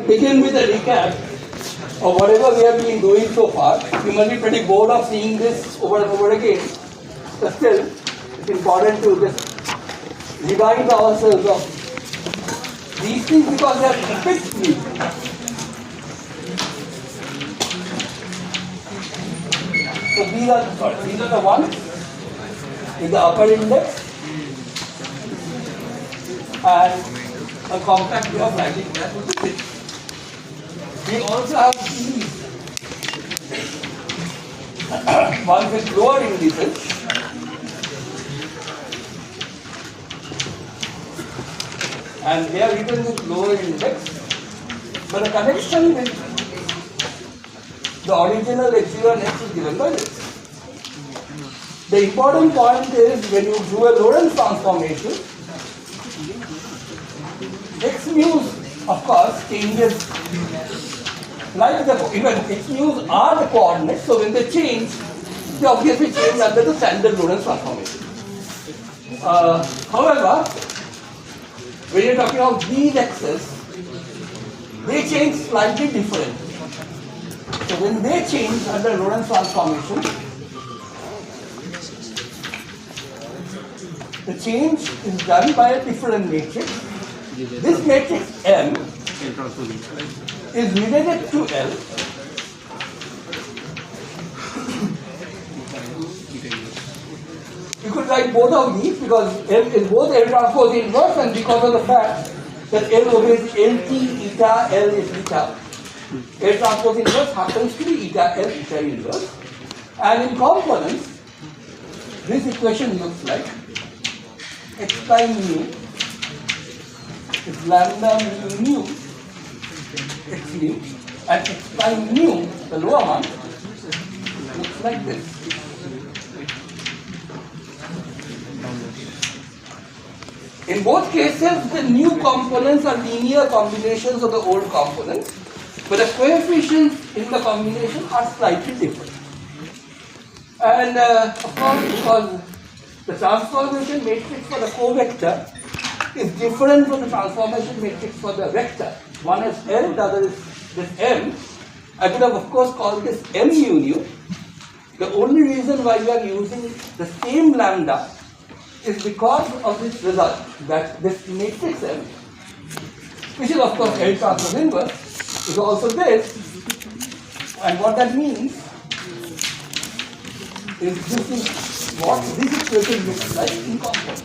begin with a recap of whatever we have been doing so far. You must be pretty bored of seeing this over and over again, but still, it's important to just remind ourselves of these things because they are fixed needs. So these are the ones with the upper index and a compact way of writing that would be this. We also have these ones with lower indices. And they are written with lower index, but the connection with the original epsilon x is given by this. The important point is when you do a Lorentz transformation, x mu's of course changes like even x mu's are the coordinates, so when they change, they obviously change under the standard Lorentz transformation. However, when you're talking about these x's, they change slightly differently. So when they change under Lorentz transformation, the change is done by a different matrix. This matrix M is related to L. You could write both of these because M is both L transpose inverse and because of the fact that L obeys LT, eta, L is eta. L transpose inverse happens to be eta L, eta inverse. And in components, this equation looks like x prime mu is lambda mu x mu and x prime mu, the lower one, looks like this. In both cases, the new components are linear combinations of the old components, but the coefficients in the combination are slightly different. And of course, because the transformation matrix for the covector is different from the transformation matrix for the vector. One is L, the other is this M. I could have of course called this M mu nu. The only reason why we are using the same lambda is because of this result, that this matrix M, which is of course L transpose inverse, is also this. And what that means is this is what this equation looks like in components.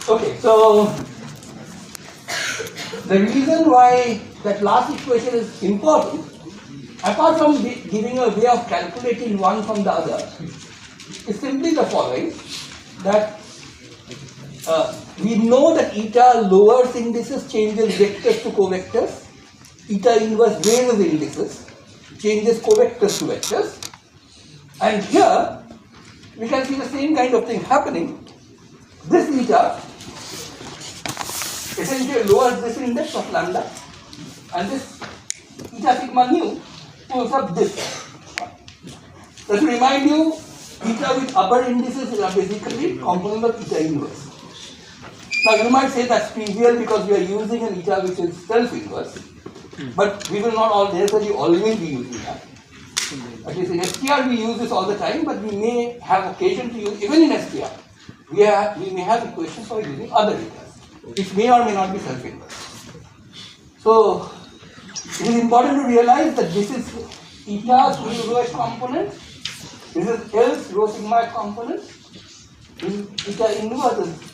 Okay, so the reason why that last equation is important, apart from giving a way of calculating one from the other, is simply the following, that we know that eta lowers indices changes vectors to covectors, eta inverse raises indices changes covectors to vectors, and here we can see the same kind of thing happening. This eta essentially lowers this index of lambda, and this eta sigma nu pulls up this. So to remind you, eta with upper indices are basically component of eta inverse. Now you might say that's trivial because we are using an eta which is self-inverse, but we will not necessarily always be using that. At least in STR we use this all the time, but we may have occasion to use, even in STR, we may have equations for using other etas, which may or may not be self-inverse. So it is important to realize that this is eta's rho h component, this is L's rho sigma h component, this is eta inverse is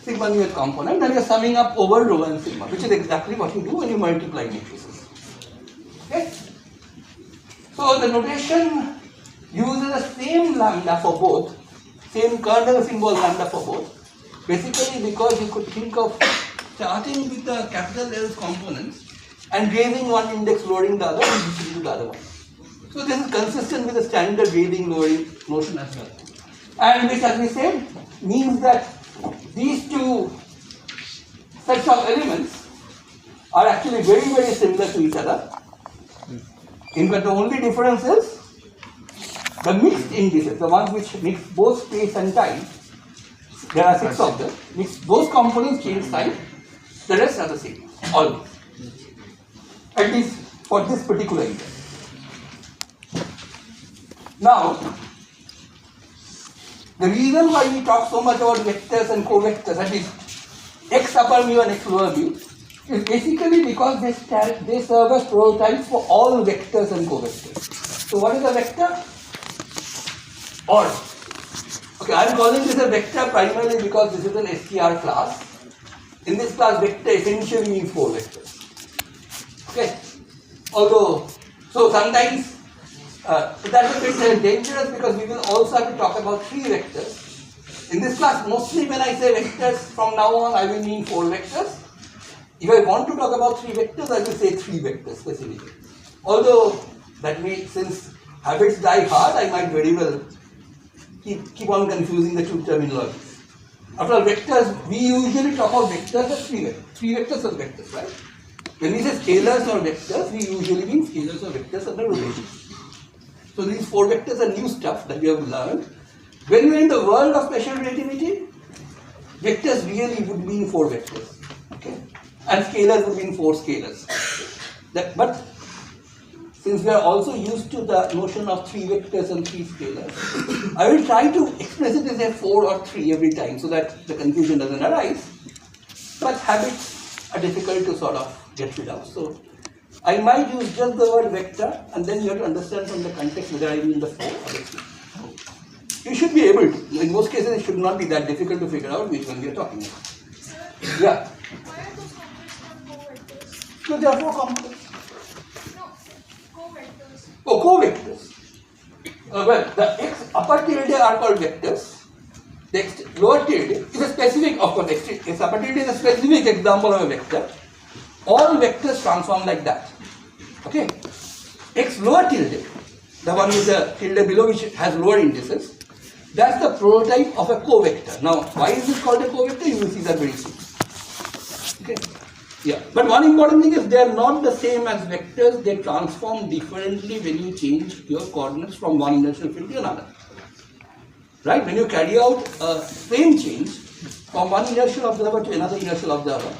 sigma nu h component, and you are summing up over rho and sigma, which is exactly what you do when you multiply matrices. Okay? So the notation uses the same lambda for both, same kernel symbol lambda for both, basically because you could think of starting with the capital L's components and raising one index, lowering the other, and distributing the other one. So this is consistent with the standard raising lowering notion as well. And which, as we said, means that these two sets of elements are actually very, very similar to each other. In fact, the only difference is The mixed indices, the ones which mix both space and time, there are 6 of them. Those components change sign, the rest are the same, always. At least for this particular index. Now, the reason why we talk so much about vectors and covectors, at least x upper mu and x lower mu, is basically because they serve as prototypes for all vectors and covectors. So what is a vector? Or, okay, I am calling this a vector primarily because this is an str class. In this class, vector essentially means 4 vectors. Okay, although, so sometimes that's a bit dangerous because we will also have to talk about 3 vectors. In this class, mostly when I say vectors, from now on I will mean 4 vectors. If I want to talk about 3 vectors, I will say 3 vectors specifically. Although, that may, since habits die hard, I might very well keep on confusing the 2 terminologies. After all, vectors, we usually talk about vectors as 3 vectors. 3 vectors as vectors, right? When we say scalars or vectors, we usually mean scalars or vectors under rotation. So these 4 vectors are new stuff that we have learned. When we are in the world of special relativity, vectors really would mean 4 vectors. Okay? And scalars would mean 4 scalars. But since we are also used to the notion of 3 vectors and 3 scalars, I will try to express it as a 4 or 3 every time so that the confusion doesn't arise. But habits are difficult to sort of get rid of. So I might use just the word vector, and then you have to understand from the context whether I mean the 4 or the 3. You should be able to. In most cases, it should not be that difficult to figure out which one we are talking about. Yeah. Why are those components called covectors? So there are 4 components. No, covectors. Oh, covectors. Well, the x upper tilde are called vectors. The x lower tilde is a specific, of course, x upper tilde is a specific example of a vector. All vectors transform like that. Okay? X lower tilde, the one with the tilde below which has lower indices, that's the prototype of a covector. Now, why is this called a covector? You will see that very soon. Okay? Yeah. But one important thing is they are not the same as vectors. They transform differently when you change your coordinates from one inertial field to another. Right? When you carry out a frame change from one inertial observer to another inertial observer,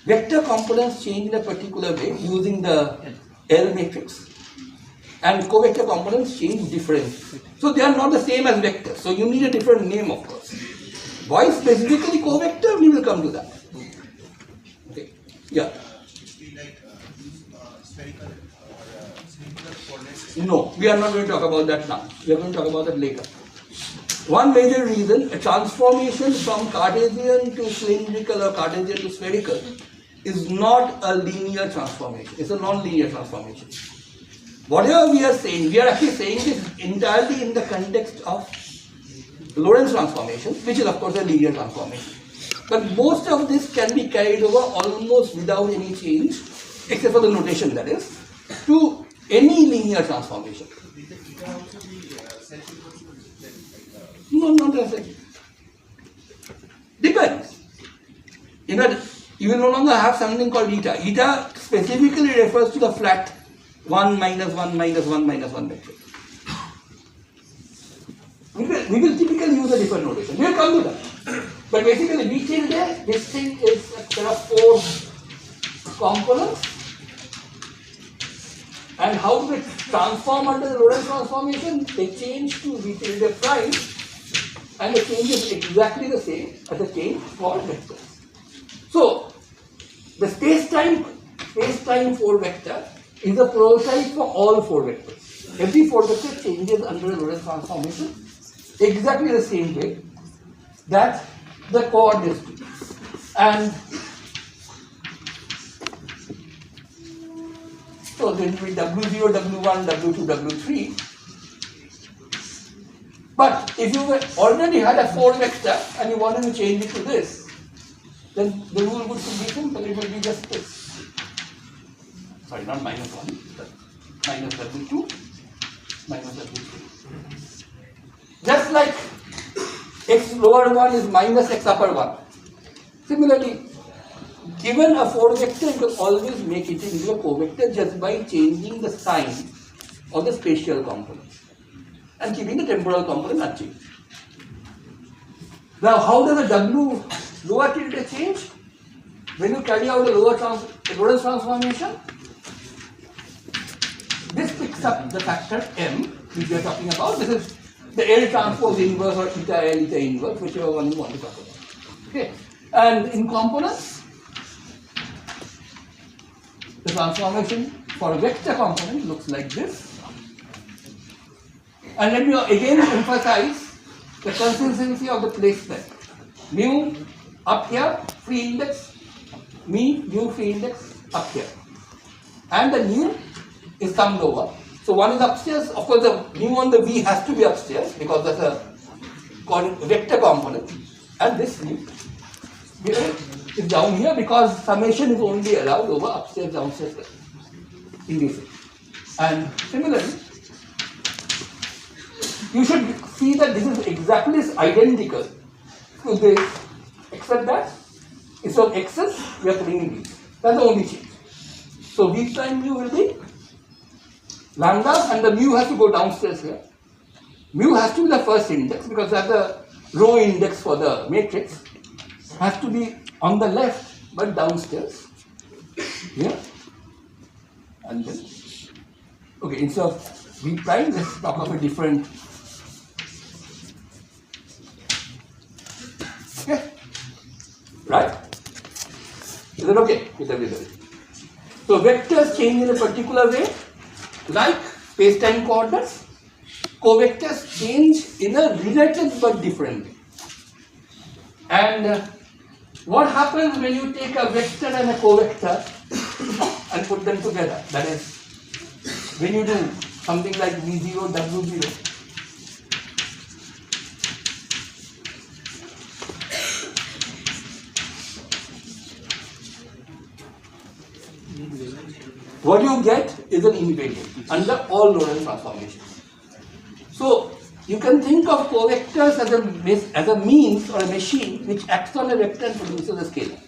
vector components change in a particular way using the L matrix, and covector components change differently. So they are not the same as vectors. So you need a different name, of course. Why specifically covector? We will come to that. Okay. Yeah. Spherical or cylindrical coordinates? No, we are not going to talk about that now. We are going to talk about that later. One major reason, a transformation from Cartesian to cylindrical or Cartesian to spherical is not a linear transformation. It's a non-linear transformation. Whatever we are saying, we are actually saying this entirely in the context of Lorentz transformation, which is of course a linear transformation. But most of this can be carried over almost without any change, except for the notation that is, to any linear transformation. It can also be No, not necessarily. Depends. You know, you will no longer have something called eta. Eta specifically refers to the flat 1 minus 1 minus 1 minus 1 vector. We will typically use a different notation. We will come to that. But basically, we tilde, this thing is a set of 4 components. And how do they transform under the Lorentz transformation? They change to V tilde prime, and the change is exactly the same as the change for vectors. So, the space-time 4 vector is a prototype for all 4 vectors. Every 4 vector changes under the Lorentz transformation exactly the same way that the coordinates do. And so there will be W0, W1, W2, W3. But if you already had a 4 vector and you wanted to change it to this, then the rule would be simple. It will be just this. Sorry, not minus 1, but minus W2, minus W3. Just like x lower 1 is minus x upper 1. Similarly, given a 4 vector, you can always make it into a covector just by changing the sign of the spatial components. and keeping the temporal component unchanged. Now, how does the W lower tilde change? When you carry out a Lorentz transformation, this picks up the factor M, which we are talking about. This is the L transpose inverse or eta L, eta inverse, whichever one you want to talk about. Okay. And in components, the transformation for a vector component looks like this. And let me again emphasize the consistency of the placement. Mu up here, free index, mu free index up here. And the nu is some lower. So one is upstairs. Of course, the mu on the V has to be upstairs because that's a vector component. And this mu is down here because summation is only allowed over upstairs, downstairs in this. And similarly, you should see that this is exactly identical to this, except that instead of x's, we are putting in v. That's the only change. So v prime mu will be lambda, and the mu has to go downstairs here. Mu has to be the first index because that's the row index for the matrix. Has to be on the left but downstairs here. And then, okay, instead of v prime, let's talk of a different. Okay, right? Is it okay with everybody? So vectors change in a particular way, like space-time coordinates. Covectors change in a related but different way. And what happens when you take a vector and a covector and put them together? That is, when you do something like V0, W0. What you get is an invariant under all Lorentz transformations. So you can think of covectors as a means or a machine which acts on a vector and produces a scalar.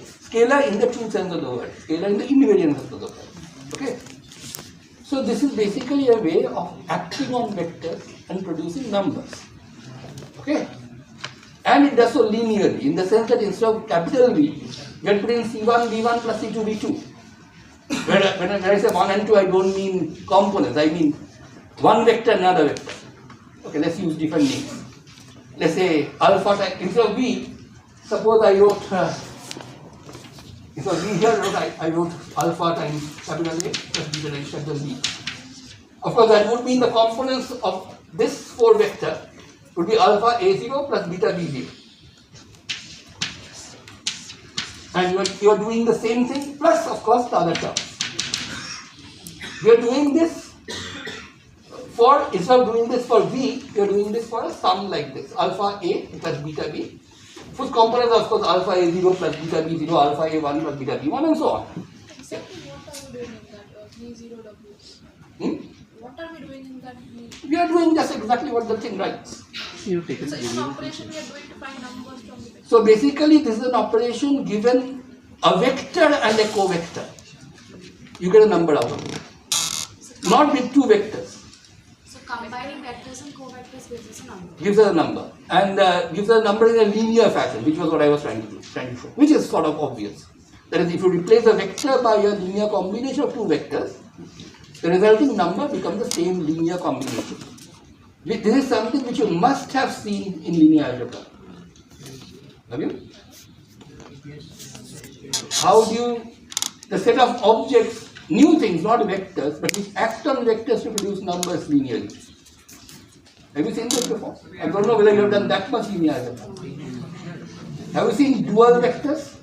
Scalar in the true sense of the word, scalar in the invariant sense of the word. Okay. So this is basically a way of acting on vectors and producing numbers. Okay. And it does so linearly in the sense that instead of capital V, we are putting C1 V1 plus C2 V2. When I say 1 and 2, I don't mean components, I mean one vector, another vector. Okay, let's use different names. Let's say alpha times, instead of V, suppose I wrote, instead of V here, I wrote alpha times capital A plus beta times capital B. Of course, that would mean the components of this 4 vector would be alpha A0 plus beta B0. And you are doing the same thing plus, of course, the other term. We are doing this for, instead of doing this for V, you are doing this for a sum like this, alpha A plus beta B. Whose components are, of course, alpha A0 plus beta B0, alpha A1 plus beta B1, and so on. Exactly what are we doing in that V0W? What are we doing in that V? We are doing just exactly what the thing writes. So it's an operation we are going to find numbers from the vector. So basically, this is an operation given a vector and a covector. You get a number out of it. Not with 2 vectors. So combining vectors and covectors gives us a number. Gives us a number. And gives us a number in a linear fashion, which was what I was trying to show. Which is sort of obvious. That is, if you replace a vector by a linear combination of 2 vectors, the resulting number becomes the same linear combination. This is something which you must have seen in linear algebra. Have you? How do you, the set of objects, new things, not vectors, but which act on vectors to produce numbers linearly. Have you seen this before? I don't know whether you have done that much linear algebra. Have you seen dual vectors?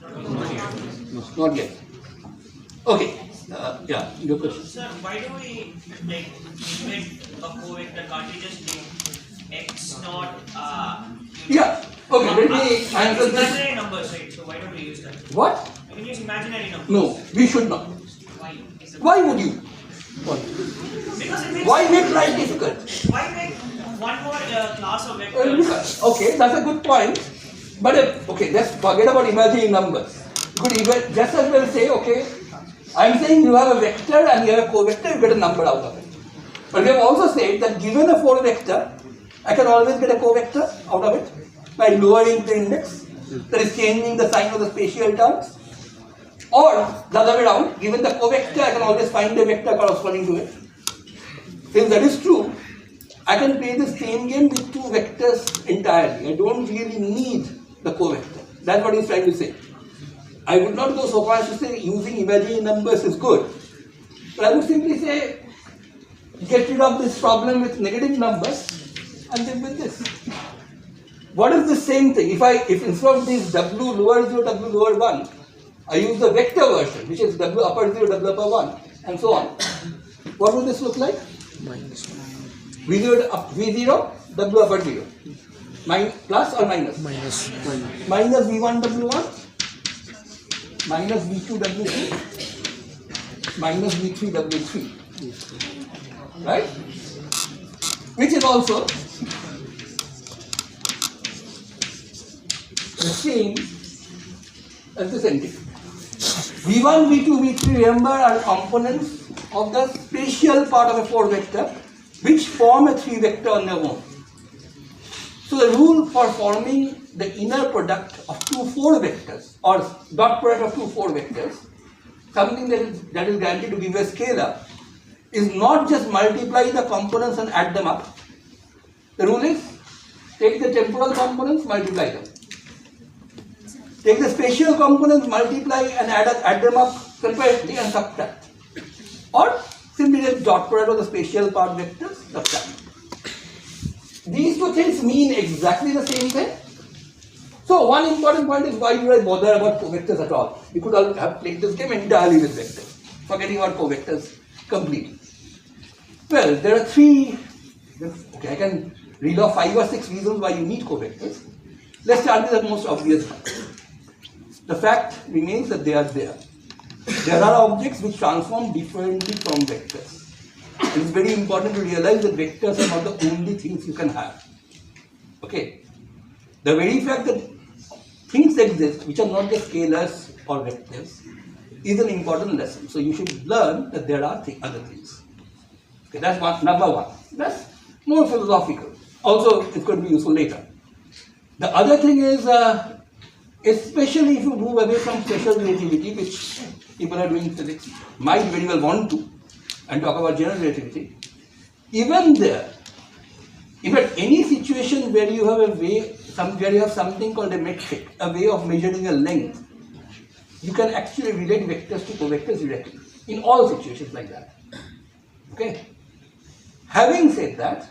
Not yet. Okay. Yeah, your question. Sir, why do we invent a covector? Can't we just take x naught? Yeah. Okay, let me answer this. Imaginary numbers, right? So why don't we use that? What? We can use imaginary numbers. No, we should not. Why? Why would you? What? Because it makes. Why make life difficult? Why make one more class of vectors? Okay, that's a good point. But okay, let's forget about imaginary numbers. You could even just as well say, okay, I'm saying you have a vector and you have a covector, you get a number out of it. But we have also said that given a 4 vector, I can always get a co-vector out of it by lowering the index, that is changing the sign of the spatial terms. Or the other way around, given the co-vector, I can always find a vector corresponding to it. If that is true, I can play the same game with 2 vectors entirely. I don't really need the co-vector. That's what he's trying to say. I would not go so far as to say using imaginary numbers is good. But I would simply say, get rid of this problem with negative numbers and live with this. What is the same thing? If instead of this W lower 0, W lower 1, I use the vector version, which is W upper 0, W upper 1, and so on. What would this look like? V0, V0, W upper 0. Plus or minus? Minus. Minus V1, W1, minus V2, W2, minus V3, W3. Right? Which is also the same as this entity. V1, V2, V3, remember, are components of the spatial part of a 4 vector which form a 3 vector on their own. So the rule for forming the inner product of 2 4 vectors or dot product of 2 4 vectors, something that is guaranteed to give a scalar, is not just multiply the components and add them up. The rule is take the temporal components, multiply them. Take the spatial components, multiply and add them up separately and subtract. Or simply take dot product of the spatial part vectors, subtract. These 2 things mean exactly the same thing. So one important point is, why do I bother about covectors at all? We could have played this game entirely with vectors, forgetting about covectors completely. Well, there are 3, okay, I can read off 5 or 6 reasons why you need covectors. Let's start with the most obvious one. The fact remains that they are there. There are objects which transform differently from vectors. It is very important to realize that vectors are not the only things you can have. Okay? The very fact that things exist which are not just scalars or vectors is an important lesson. So you should learn that there are other things. Okay, that's number 1. That's more philosophical. Also, it's going to be useful later. The other thing is, especially if you move away from special relativity, which people are doing physics might very well want to, and talk about general relativity, even there, if at any situation where you have where you have something called a metric, a way of measuring a length, you can actually relate vectors to covectors directly, in all situations like that. Okay? Having said that,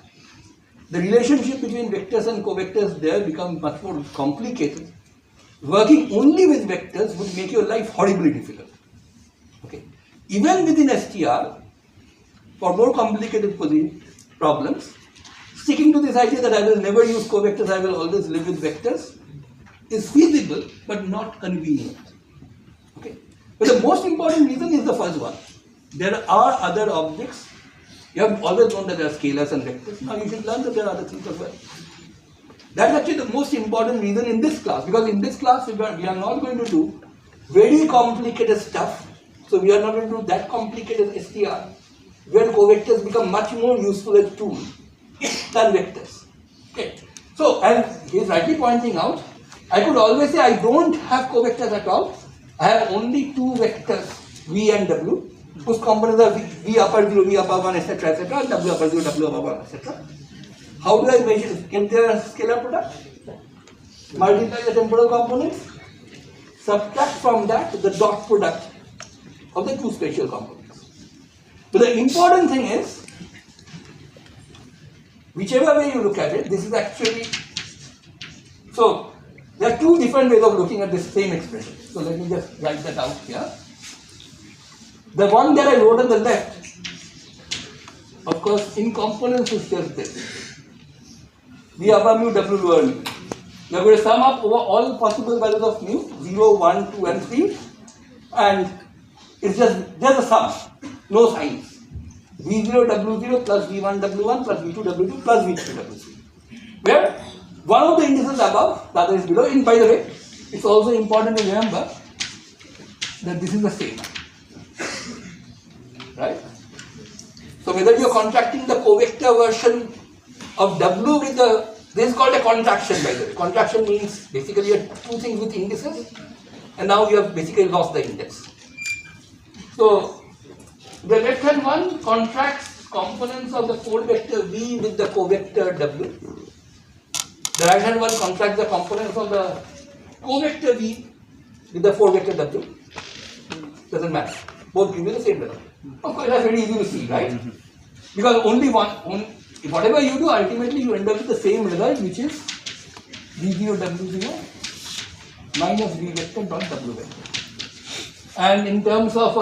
the relationship between vectors and covectors there becomes much more complicated. Working only with vectors would make your life horribly difficult. Okay. Even within STR, for more complicated problems, sticking to this idea that I will never use covectors, I will always live with vectors, is feasible but not convenient. Okay. But the most important reason is the first one. There are other objects. You have always known that there are scalars and vectors. Now you should learn that there are other things as well. That's actually the most important reason in this class, because in this class we are not going to do very complicated stuff. So we are not going to do that complicated STR, where covectors become much more useful as tools than vectors. Okay. So, as he is rightly pointing out, I could always say I don't have covectors at all. I have only 2 vectors, V and W, whose components are V upper 0, V upper 1, etc., etc., and W upper 0, W upper 1, etc. How do I measure? Get their scalar product? Multiply the temporal components, subtract from that the dot product of the 2 spatial components. But the important thing is, whichever way you look at it, this is actually, so there are 2 different ways of looking at this same expression. So let me just write that out here. The one that I wrote on the left, of course, in components is just this. V upper mu, W lower mu. We are going to sum up over all possible values of mu, 0, 1, 2 and 3, and it's just a sum, no signs. V0, W0 plus V1, W1 plus V2, W2 plus V3, W3. Where one of the indices above, the other is below. And by the way, it's also important to remember that this is the same. Right? So whether you're contracting the covector version of W with the, this is called a contraction by the way. Contraction means basically you have two things with indices and now you have basically lost the index. So the left hand one contracts components of the 4 vector V with the covector W. The right hand one contracts the components of the covector V with the 4 vector W. Doesn't matter. Both give you the same result. Of course, that's very easy to see, right? Because only one, whatever you do, ultimately you end up with the same result, which is V0 W0 minus V vector dot W vector. And in terms of,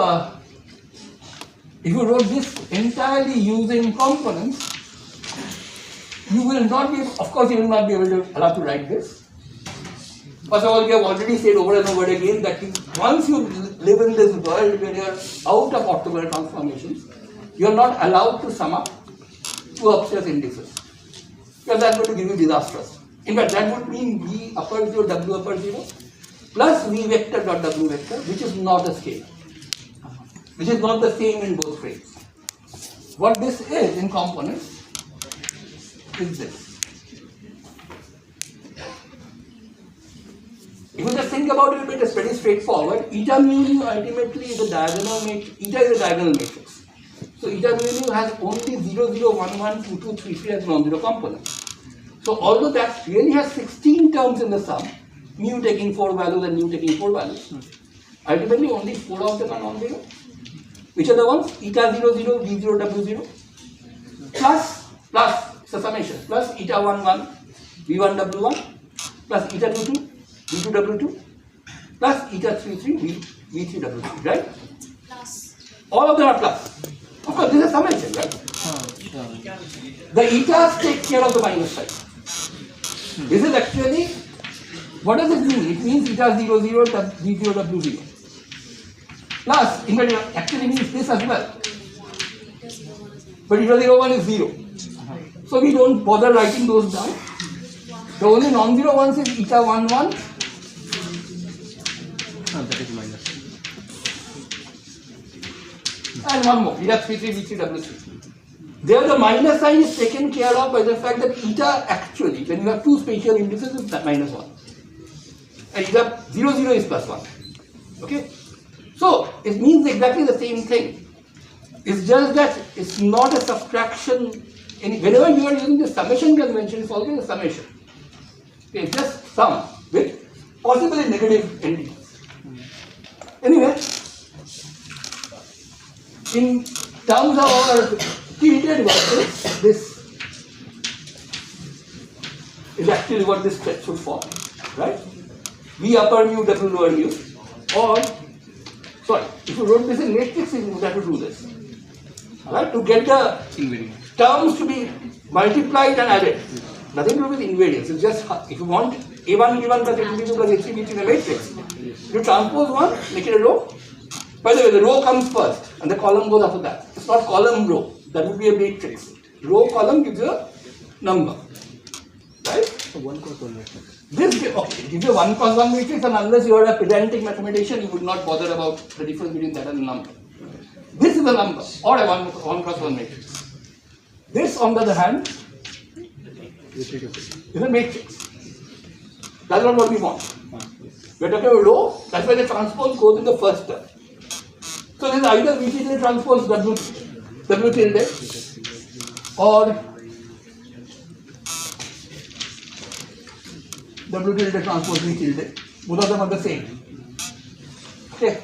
if you wrote this entirely using components, you will not be, of course, you will not be able to allow to write this. First of all, we have already said over and over again that once you live in this world where you are out of orthogonal transformations, you are not allowed to sum up two upstairs indices. Because that's going to give you disastrous. In fact, that would mean V upper 0, W upper 0 plus V vector dot W vector, which is not a scale. Which is not the same in both frames. What this is in components is this. If you just think about it a bit, it's pretty straightforward. Eta mu nu ultimately is a diagonal matrix. Eta is a diagonal matrix. So eta mu nu has only 0, 0, 1, 1, 2, 2, 3, 3 as non-zero components. So although that really has 16 terms in the sum, mu taking 4 values and nu taking 4 values, ultimately only 4 of them are non-zero. Which are the ones? Eta 0, 0, V0, W0 plus, it's a summation, plus eta 1, 1, V1, W1 plus eta 2, 2, V2, W2 plus eta 3, 3, V3, W3, right? Plus. All of them are plus. Of course, this is a summation, right? The etas take care of the minus sign. This is actually, what does it mean? It means eta 0, 0, V0, W0. Plus, in fact, it actually means this as well. But eta 0, 1 is 0. So we don't bother writing those down. The only non-zero ones is eta 1, 1. That is minus. And one more, eta 3, 3, V3, W3. There the minus sign is taken care of by the fact that eta actually, when you have two spatial indices, is minus 1. And eta 0, 0 is plus 1. Okay? So, it means exactly the same thing. It's just that it's not a subtraction. Whenever you are using the summation convention, it's always a summation. Okay, it's just sum with possibly negative endings. Anyway, in terms of our tilted verses, this is actually what this step should form, right? V upper mu, W lower mu, or sorry, if you wrote this in matrix, you would have to do this, right? To get the terms to be multiplied and added. Nothing to do with invariance. It's just if you want A1 V1 plus A2 V2 plus A3 V3 in a matrix, you transpose one, make it a row. By the way, the row comes first and the column goes after that. It's not column row. That would be a matrix. Row column gives you a number. Right? So 1 cross 1 matrix. This gives you 1 cross 1 matrix, and unless you are a pedantic mathematician, you would not bother about the difference between that and a number. This is a number or a 1 cross 1 matrix. This, on the other hand, is a matrix. That's not what we want. We are talking about row, that's why the transpose goes in the first term. So this is either V tilde transpose W tilde or W tilde transpose V tilde. Both of them are the same. Okay.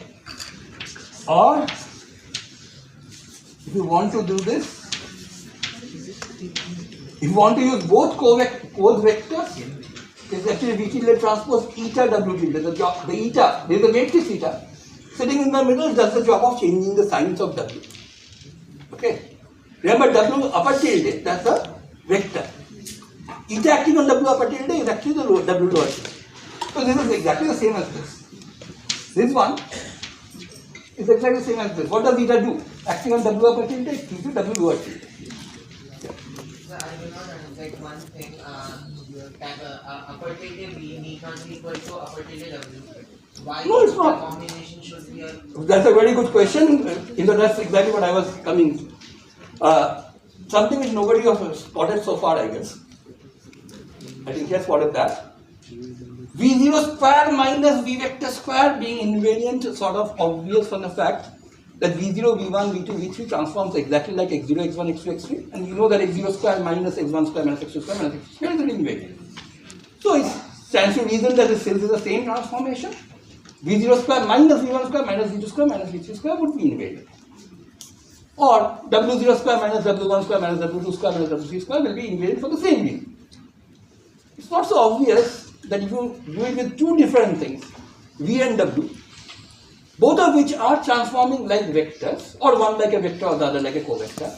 Or if you want to do this, if you want to use both vectors, it's actually V tilde transpose eta W tilde. The eta, there is a matrix eta sitting in the middle, does the job of changing the signs of W. Okay. Remember W upper tilde, that's a vector. Eta acting on W upper tilde is actually the W lower tilde. So this is exactly the same as this. This one is exactly the same as this. What does eta do? Acting on W upper tilde, it gives you W lower tilde. So I do not understand one thing. Upper tilde B need not be equal to upper tilde W. Why No, it's not. the combination should be a... That's a very good question. That's exactly what I was coming to. Something which nobody has spotted so far, I guess. I think he has spotted that. V0 square minus V vector square being invariant is sort of obvious from the fact that V0, V1, V2, V3 transforms exactly like x0, x1, x2, x3, and you know that x0 square minus x1 square minus x2 square minus x3 square is an invariant. So it stands to reason that this is the same transformation. V0 square minus V1 square minus V2 square minus V3 square would be invariant. Or W0 square minus W1 square minus W2 square minus W3 square will be invariant for the same reason. It's not so obvious that if you do it with two different things, V and W, both of which are transforming like vectors, or one like a vector or the other like a covector.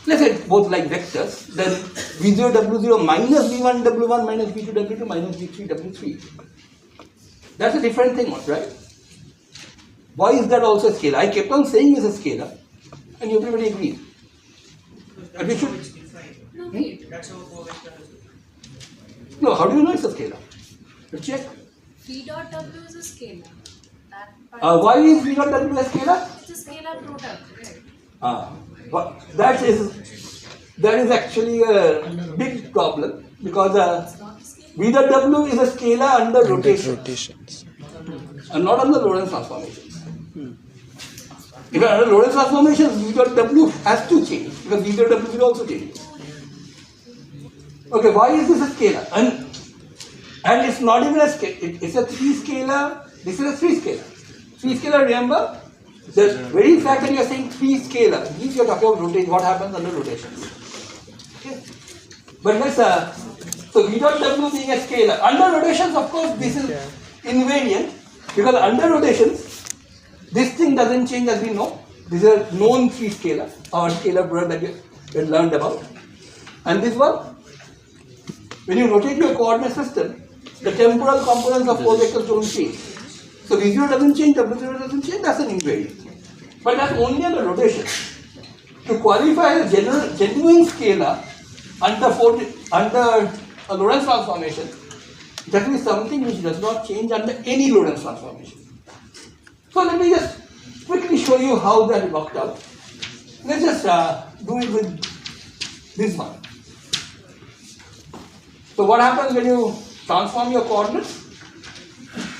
Let's say both like vectors, then V0 W0 minus V1 W1 minus V2 W2 minus V3 W3. That's a different thing, right? Why is that also a scalar? I kept on saying it's a scalar, and everybody agrees. And we should. No, wait. That's how covector is. No, how do you know it's a scalar? Let's check. V dot W is a scalar. That part, Why is V dot W a scalar? it's a scalar product, right? But that is actually a big problem because It's not a scalar. V dot W is a scalar under rotation Rotations. and not under Lorentz transformations. If under Lorentz transformations, V dot W has to change because V dot W will also change. Okay, why is this a scalar? And it's not even a scalar, it's a 3 scalar, this is a 3 scalar. 3 scalar, remember? The very fact that you are saying 3 scalar means you are talking about rotation, what happens under rotations. Okay. But let's, so V dot W being a scalar. Under rotations, of course, this is invariant because under rotations, this thing doesn't change as we know. This is a known 3 scalar or scalar product that you learned about. And this one, when you rotate your coordinate system, the temporal components of four vectors don't change. So V0 doesn't change, W0 doesn't change, that's an invariant. But that's only under rotation. To qualify as a genuine scalar under a Lorentz transformation, that is something which does not change under any Lorentz transformation. So let me just quickly show you how that worked out. Let's just do it with this one. So what happens when you transform your coordinates?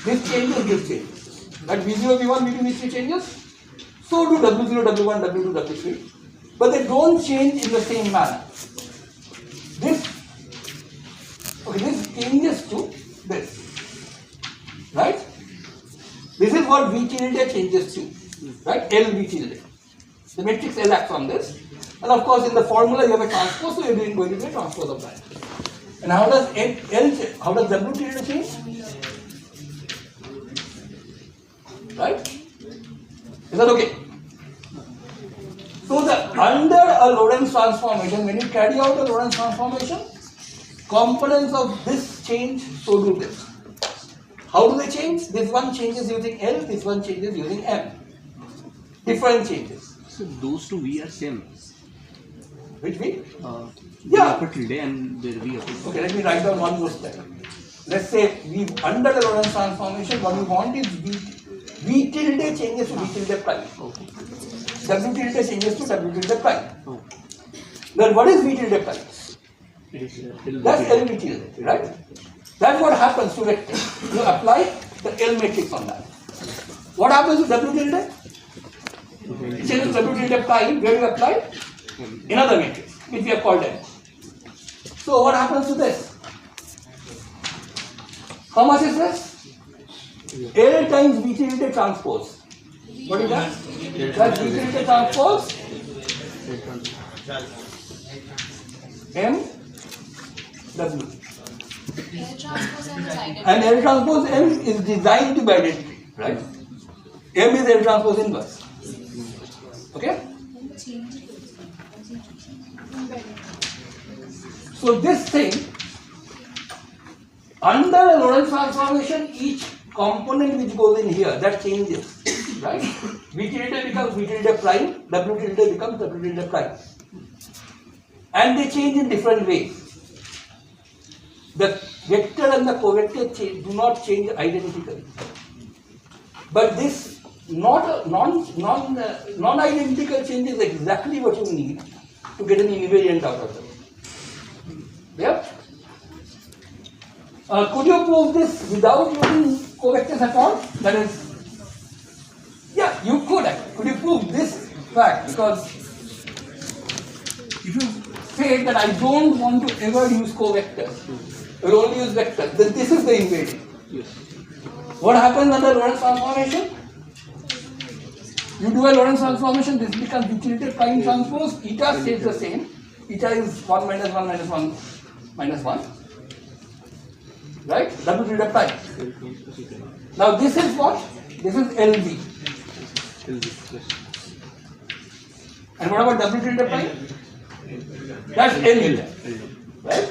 This changes, this changes. That V0, V1, V2, V3 changes. So do W0, W1, W2, W3. But they don't change in the same manner. This changes to this. Right? This is what V tilde changes to. Right? L V tilde. The matrix L acts on this. And of course in the formula you have a transpose, so you are going to do a transpose of that. And how does how does W tilde change? Right? Is that okay? So under a Lorentz transformation, when you carry out a Lorentz transformation, components of this change, so do this. How do they change? This one changes using L, this one changes using M. Different changes. So those two V are same. Which V? The upper tilde and the V upper tilde. Okay, let me write down one more step. Let's say under the Lorentz transformation, what we want is V tilde changes to V tilde prime. Okay. W tilde changes to W tilde prime. Okay. Then what is V tilde prime? It is L That's L V tilde, right? That's what happens to vector. You apply the L matrix on that. What happens to W tilde? It changes W tilde prime, where you apply another matrix, which we have called M. So what happens to this? How much is this? L times V tilde transpose. What is that? That's V tilde transpose M W. L transpose M is identical. And L transpose M is designed to be identity, right? M is L transpose inverse. Okay? So this thing, under a Lorentz transformation, each component which goes in here, that changes, right? V tilde becomes V tilde prime, W tilde becomes W tilde prime. And they change in different ways. The vector and the covector do not change identically. But this non-identical change is exactly what you need to get an invariant out of them. Yeah? Could you prove this without using covectors at all? That is, yeah, you could. Could you prove this fact? Because if you say that I don't want to ever use covectors, I will only use vectors, then this is the invariant. Yes. What happens under Lorentz transformation? You do a Lorentz transformation, this becomes utility prime transpose, eta stays the same. Eta is 1 minus 1 minus 1 minus 1. Right? W tilde prime. Now this is what? This is LV. Yes. And what about W tilde prime? That's LV. Right?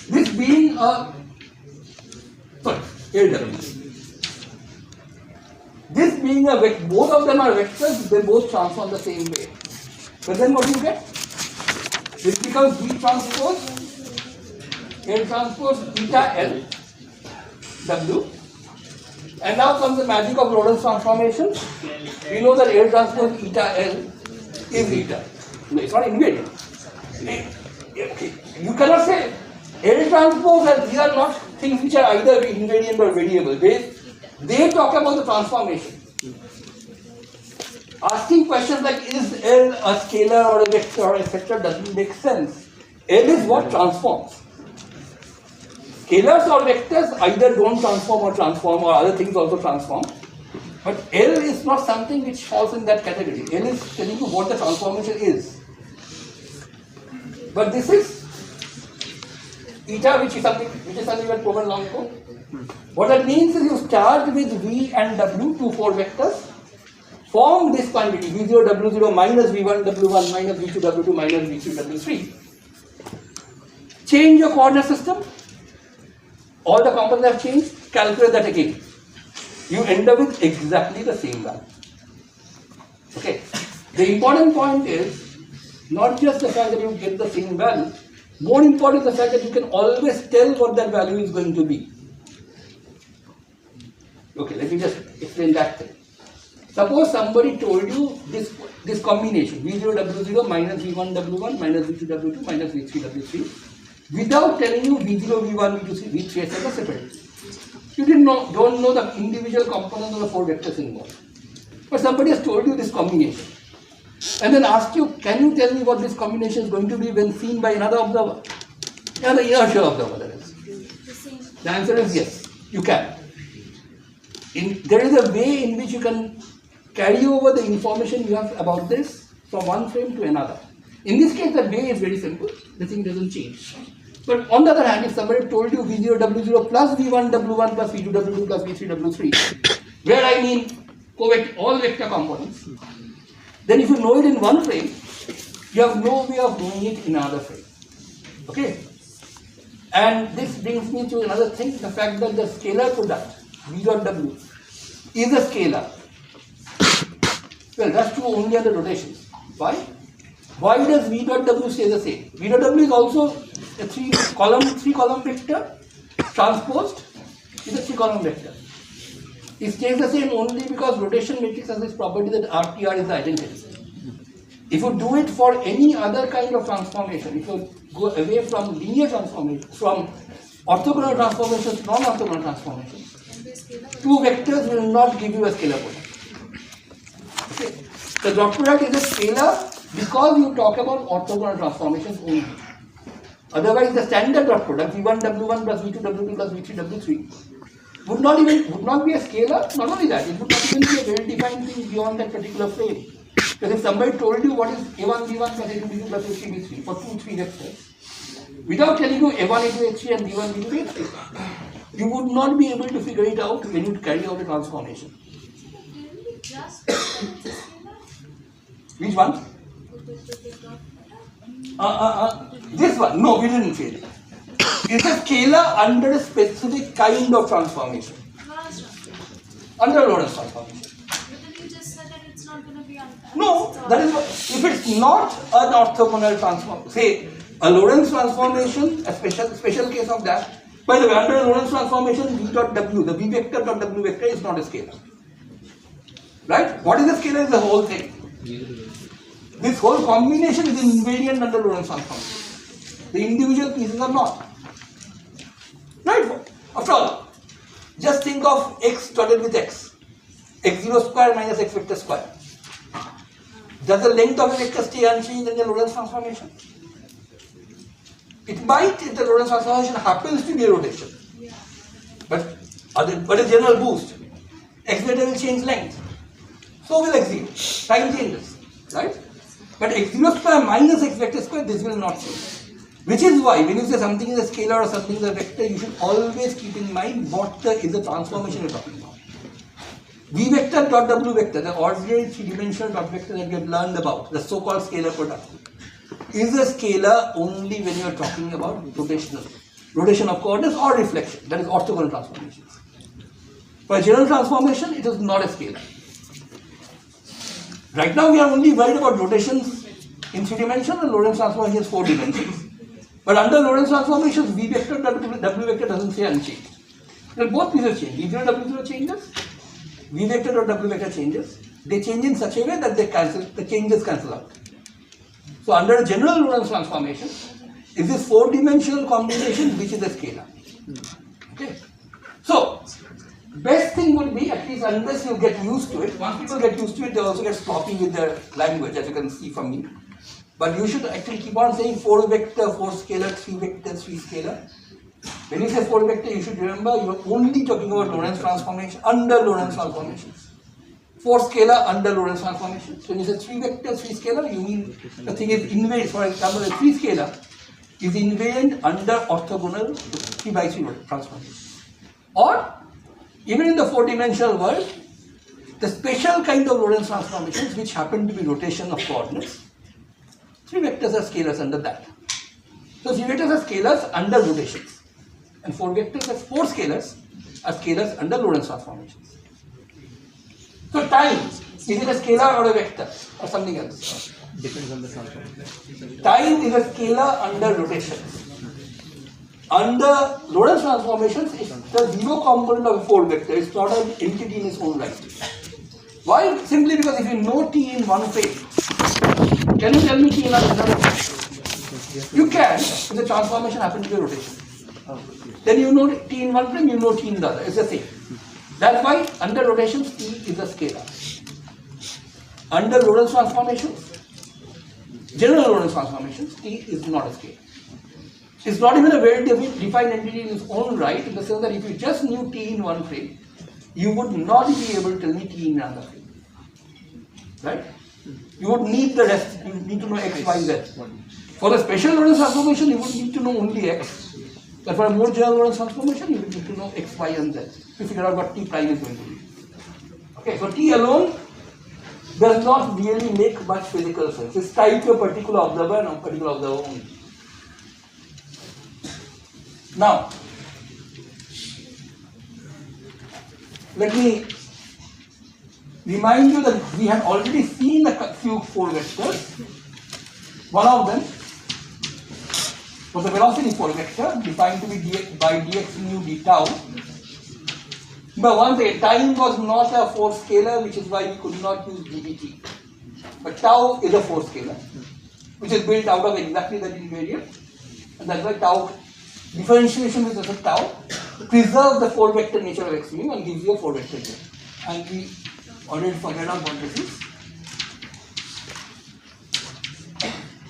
This being a, sorry, LW. This being a vector, both of them are vectors, they both transform the same way. But then what do you get? This becomes V transpose, L transpose eta L, W. And now comes the magic of Lorentz transformation. We know that L transpose eta L is eta. No, it's not invariant. You cannot say L transpose and these are not things which are either invariant or variable. They talk about the transformation. Asking questions like is L a scalar or a vector or etc. doesn't make sense. L is what transforms. Scalars or vectors either don't transform or other things also transform. But L is not something which falls in that category. L is telling you what the transformation is. But this is eta, which is something we had proven long ago. What that means is you start with V and W, 2 4 vectors, form this quantity V0 W0 minus V1 W1 minus V2 W2 minus V3 W3. Change your coordinate system. All the components have changed. Calculate that again. You end up with exactly the same value. Okay. The important point is not just the fact that you get the same value. More important is the fact that you can always tell what that value is going to be. Okay, let me just explain that thing. Suppose somebody told you this combination V0 W0 minus V1 W1 minus V2 W2 minus V3 W3 without telling you V0 V1 V2 V3 etc. separately. You don't know the individual components of the 4 vectors involved. But somebody has told you this combination and then asked you, can you tell me what this combination is going to be when seen by another observer? Another inertial observer, that is. The answer is yes, you can. There is a way in which you can carry over the information you have about this from one frame to another. In this case, the way is very simple. The thing doesn't change. But on the other hand, if somebody told you V0 W0 plus V1 W1 plus V2 W2 plus V3 W3, where I mean all vector components, then if you know it in one frame, you have no way of knowing it in another frame. Okay? And this brings me to another thing, the fact that the scalar product V dot W is a scalar. Well, that's true only under rotations. Why? Why does V dot W stay the same? V dot W is also a three column vector transposed is a 3 column vector. It stays the same only because rotation matrix has this property that RTR is the identity. If you do it for any other kind of transformation, if you go away from linear transformation, from orthogonal transformations to non-orthogonal transformations, 2 vectors will not give you a scalar product. Okay. The dot product is a scalar because you talk about orthogonal transformations only. Otherwise, the standard dot product V1 W1 plus V2 W2 plus V3 W3 would not be a scalar. Not only that, it would not even be a well-defined thing beyond that particular frame. Because if somebody told you what is A1 V1 plus A2 V2 plus A3 V3 for 2 3 vectors, without telling you A1 A2 A3 and V1 V2 A3, you would not be able to figure it out when you carry out a transformation. Which one? This one. No, we didn't fail. It's a scalar under a specific kind of transformation. Under Lorentz transformation. But then you just said that it's not going to be No, that is what, if it's not an orthogonal transform, say a Lorentz transformation, a special case of that. By the way, under a Lorentz transformation, V dot W, the V vector dot W vector is not a scalar. Right? What is a scalar is the whole thing. This whole combination is invariant under Lorentz transform. The individual pieces are not. Right? After all, just think of x dotted with x. X0 square minus x vector square. Does the length of a vector stay unchanged in the Lorentz transformation? It might if the Lorentz transformation happens to be a rotation. But a general boost. X vector will change length. So will x0. Time changes. Right? But x0 square minus x vector square, this will not change. Which is why when you say something is a scalar or something is a vector, you should always keep in mind what is the transformation you are talking about. V vector dot W vector, the ordinary three-dimensional dot vector that we have learned about, the so-called scalar product, is a scalar only when you are talking about rotation of coordinates or reflection, that is orthogonal transformations. For a general transformation, it is not a scalar. Right now we are only worried about rotations in 3 dimensions and Lorentz transformation is 4 dimensions. But under Lorentz transformations, V vector W vector doesn't stay unchanged. Then both pieces change. V0 W0 changes, V vector dot W vector changes. They change in such a way that the changes cancel out. So under a general Lorentz transformation, is this 4-dimensional combination which is a scalar. Okay. So best thing would be, at least unless you get used to it, once people get used to it, they also get sloppy with their language, as you can see from me. But you should actually keep on saying 4 vector, 4 scalar, 3 vector, 3 scalar. When you say 4 vector, you should remember you are only talking about Lorentz transformation, under Lorentz transformations. 4 scalar under Lorentz transformation. So when you say 3 vector, 3 scalar, you mean the thing is invariant. For example, a 3 scalar is invariant under orthogonal 3x3 transformation. Or even in the 4-dimensional world, the special kind of Lorentz transformations which happen to be rotation of coordinates, 3 vectors are scalars under that. So 3 vectors are scalars under rotations. And 4 vectors are 4 scalars are scalars under Lorentz transformations. So time, is it a scalar or a vector or something else? Depends on the transformation. Time is a scalar under rotations. Under Lorentz transformations, it's the 0 component of a 4 vector. It's not an entity in its own right. Why? Simply because if you know t in one frame, can you tell me t in another frame? You can, if the transformation happens to be a rotation. Then you know t in one frame, you know t in the other. It's the same. That's why under rotations, t is a scalar. Under Lorentz transformations, general Lorentz transformations, t is not a scalar. It's not even a very defined entity in its own right, in the sense that if you just knew t in one frame, you would not be able to tell me t in another frame. Right? You would need the rest, you need to know x, y, z. For the special Lorentz transformation, you would need to know only x. But for a more general Lorentz transformation, you would need to know x, y, and z to figure out what t prime is going to be. Okay, so t alone does not really make much physical sense. It's tied to a particular observer and a particular observer only. Now, let me remind you that we had already seen a few 4 vectors. One of them was the velocity 4 vector defined to be by dx mu d tau. But once again, time was not a 4 scalar, which is why we could not use ddt. But tau is a 4 scalar, which is built out of exactly that invariant, and that's why tau differentiation with respect to tau preserves the 4 vector nature of x mu and gives you a 4 vector here. And we already forget out what this is.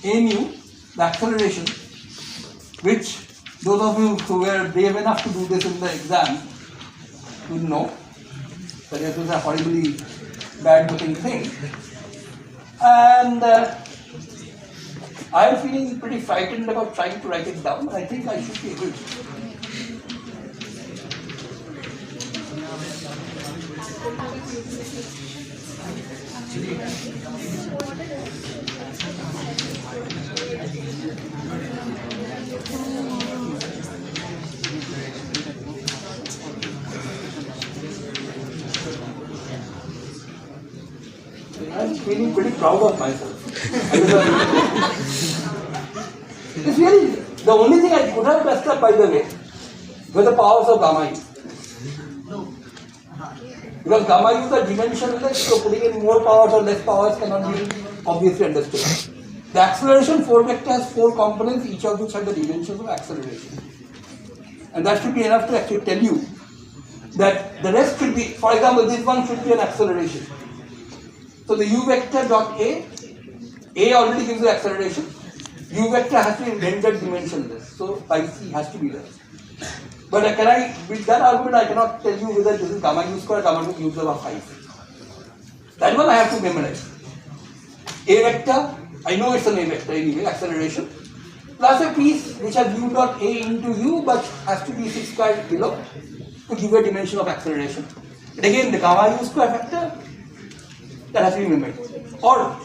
A mu, the acceleration, which those of you who were brave enough to do this in the exam would know that this was a horribly bad looking thing. And I am feeling pretty frightened about trying to write it down, but I think I should be able to. I'm feeling pretty proud of myself. It's really, the only thing I could have messed up, by the way, were the powers of gamma u. Because gamma u's are dimensionless, so putting in more powers or less powers cannot be obviously understood. The acceleration 4 vector has 4 components, each of which have the dimensions of acceleration. And that should be enough to actually tell you that the rest should be, for example, this one should be an acceleration. So the u vector dot A already gives the acceleration. U vector has to be rendered dimensionless. So phi c has to be there. But with that argument, I cannot tell you whether this is gamma u square, gamma 2 u over 5. That one I have to memorize. A vector, I know it's an A vector anyway, acceleration, plus a piece which has u dot A into u, but has to be 6 squared below to give a dimension of acceleration. But again, the gamma u square factor, that has to be memorized. Or,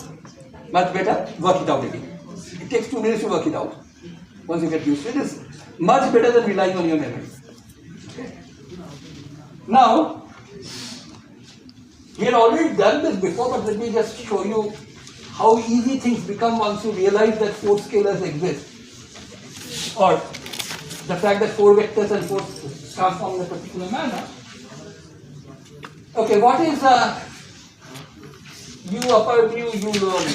much better, work it out again. It takes 2 minutes to work it out. Once you get used to it, it's much better than relying on your memory. Okay. Now, we had already done this before, but let me just show you how easy things become once you realize that 4 scalars exist. Or the fact that 4 vectors and 4 transform in a particular manner. Okay, what is u upper mu, u lower mu?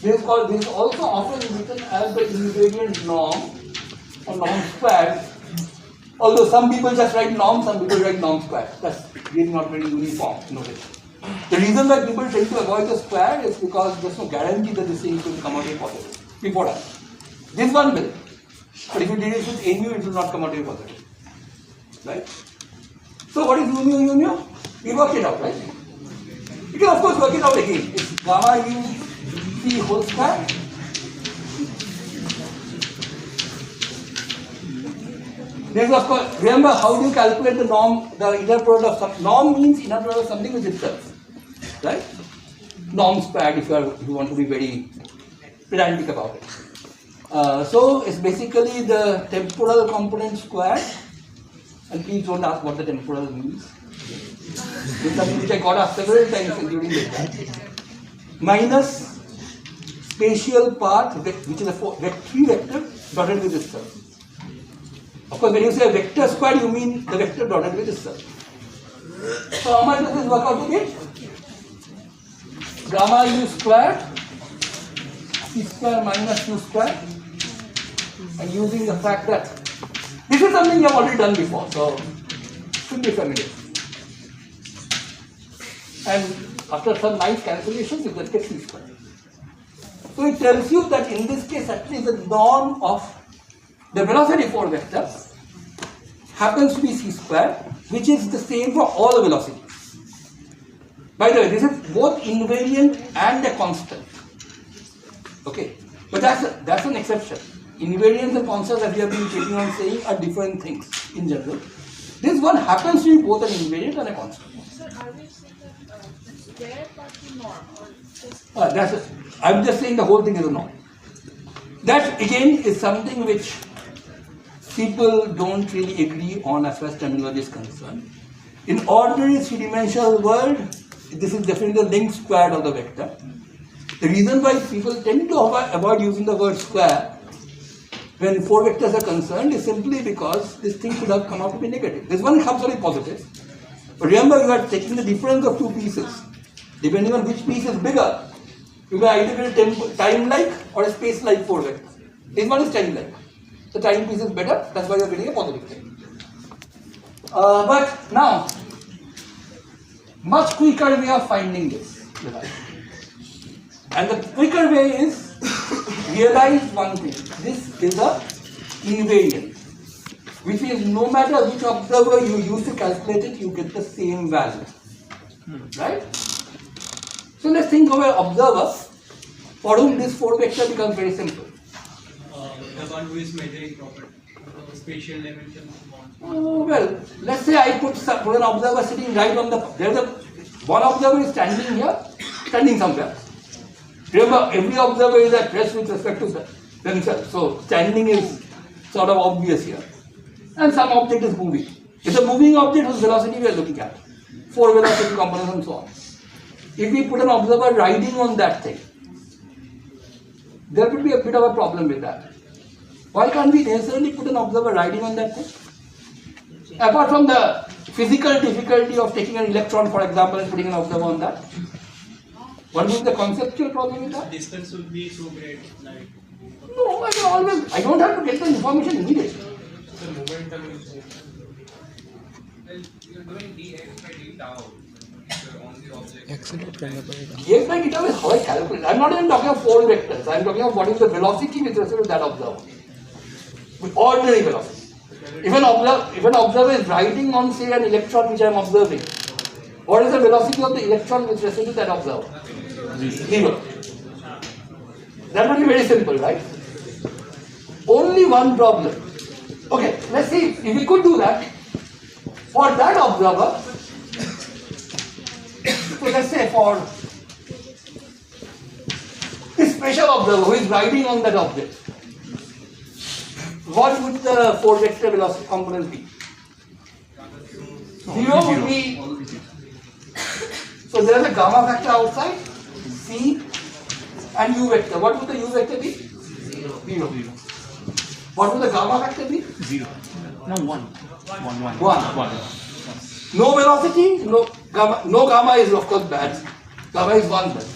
This is also often written as the invariant norm or norm squared. Although some people just write norm, some people write norm squared. That's really not very uniform notation. The reason that people tend to avoid the square is because there's no guarantee that this thing is going to come out a positive before that. This one will, but if you did it with a mu, it will not come out a positive. Right? So what is u mu, u mu? We work it out, right? You can of course work it out again. It's gamma u c whole square. There's of course, remember how do you calculate the norm, the inner product of some, norm means inner product of something with itself, right? Norm squared if you want to be very pedantic about it. So it's basically the temporal component squared, and please don't ask what the temporal means. It's something which I got asked several times during this time. Minus spatial part, which is a 3 vector dotted with itself. Of course, when you say vector square, you mean the vector dotted with itself. So how much does this work out to be? Gamma u square, c square minus u square, and using the fact that this is something you have already done before, so should be familiar. And after some nice calculations, you get c square. So it tells you that in this case, at least the norm of the velocity 4 vectors happens to be c square, which is the same for all the velocities. By the way, this is both invariant and a constant. Okay, but that's an exception. Invariants and constants, as we have been keeping on saying, are different things in general. This one happens to be both an invariant and a constant. Sir, are we saying that square part is norm or just? I'm just saying the whole thing is a norm. That again is something which people don't really agree on as far as terminology is concerned. In ordinary 3-dimensional world, this is definitely the length squared of the vector. The reason why people tend to avoid using the word square when 4 vectors are concerned is simply because this thing could have come out to be negative. This one comes out to be positive. But remember, you are taking the difference of 2 pieces. Depending on which piece is bigger, you may either get a time-like or a space-like 4 vector. This one is time-like. The time piece is better, that's why you are getting a positive thing. But now, much quicker way of finding this. And the quicker way is realize one thing. This is a invariant, which is no matter which observer you use to calculate it, you get the same value. Right? So let's think of an observer for whom this 4 vector becomes very simple. The one who is measuring property, spatial dimension. Well, let's say I put an observer sitting right on one observer is standing here, standing somewhere. Remember, every observer is at rest with respect to themselves. So standing is sort of obvious here. And some object is moving. It's a moving object whose velocity we are looking at. 4 velocity components and so on. If we put an observer riding on that thing, there will be a bit of a problem with that. Why can't we necessarily put an observer riding on that thing? Apart from the physical difficulty of taking an electron, for example, and putting an observer on that. What is the conceptual problem with that? Distance would be so great, like No, I don't have to get the information immediately. The momentum is. Well, you're doing dx by d tau on the object. dx by deta is how I calculate. I'm not even talking of four vectors. I'm talking of what is the velocity with respect to that observer. With ordinary velocity. If an observer is riding on, say, an electron which I am observing, what is the velocity of the electron with respect to that observer? Zero. That would be very simple, right? Only one problem. Okay, let's see if we could do that. For that observer, so let's say for this special observer who is riding on that object, what would the four vector velocity component be? Zero would be, so there is a gamma factor outside, C and U vector. What would the U vector be? Zero. What would the gamma factor be? 0. No, 1. 1. No velocity, no gamma is of course bad. Gamma is 1 then.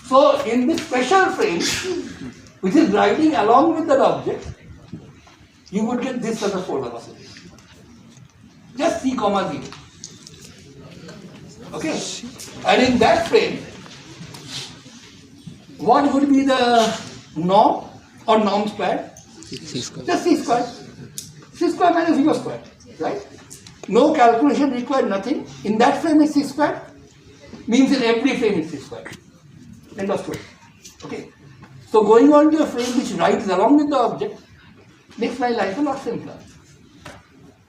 So in this special frame, which is riding along with that object, you would get this sort of four velocity. Just C comma 0. Okay? And in that frame, what would be the norm or norm squared? C square. Just C squared. C squared minus 0 squared. Right? No calculation required, nothing. In that frame is C squared. Means in every frame is C squared. End of story. Okay. So going on to a frame which rides along with the object makes my life a lot simpler.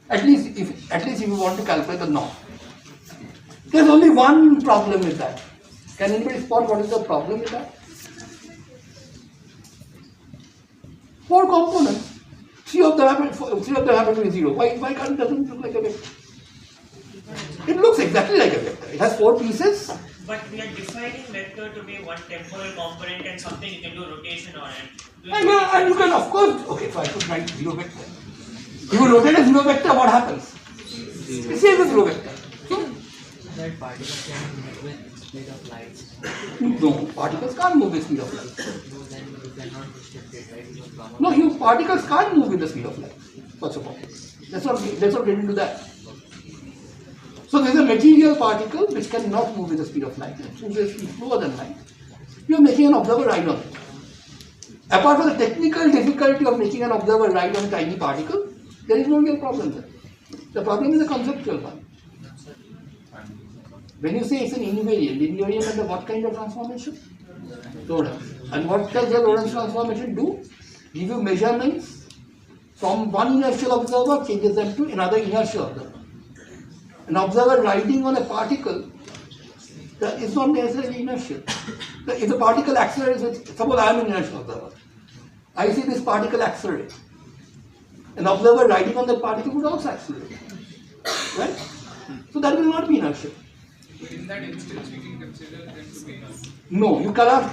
At least if you want to calculate the norm. There's only one problem with that. Can anybody spot what is the problem with that? Four components. Three of them happen to be 0. Why can't it doesn't look like a vector? It looks exactly like a vector. It has 4 pieces. But we are defining vector to be one temporal component and something you can do rotation on it. And you can of course, okay, so I could write 0 vector. If you rotate a 0 vector, what happens? It says a 0 vector. That particles can move with speed of light. No, particles can't move with speed of light. No, then you cannot restrict it, right? Because gamma. No, you particles can't move with the speed of light. First of all, let's not get into that. So there is a material particle which cannot move with the speed of light. It moves at speed slower than light. You are making an observer ride on it. Apart from the technical difficulty of making an observer ride on a tiny particle, there is no real problem there. The problem is a conceptual one. When you say it's an invariant under what kind of transformation? Lorentz. And what does the Lorentz transformation do? Give you measurements from one inertial observer, changes them to another inertial observer. An observer riding on a particle is not necessarily inertial. If the particle accelerates, suppose I am an inertial observer. I see this particle accelerate. An observer riding on that particle would also accelerate. Right? So that will not be inertial. But in that instance, we can consider them to be null. No, you cannot.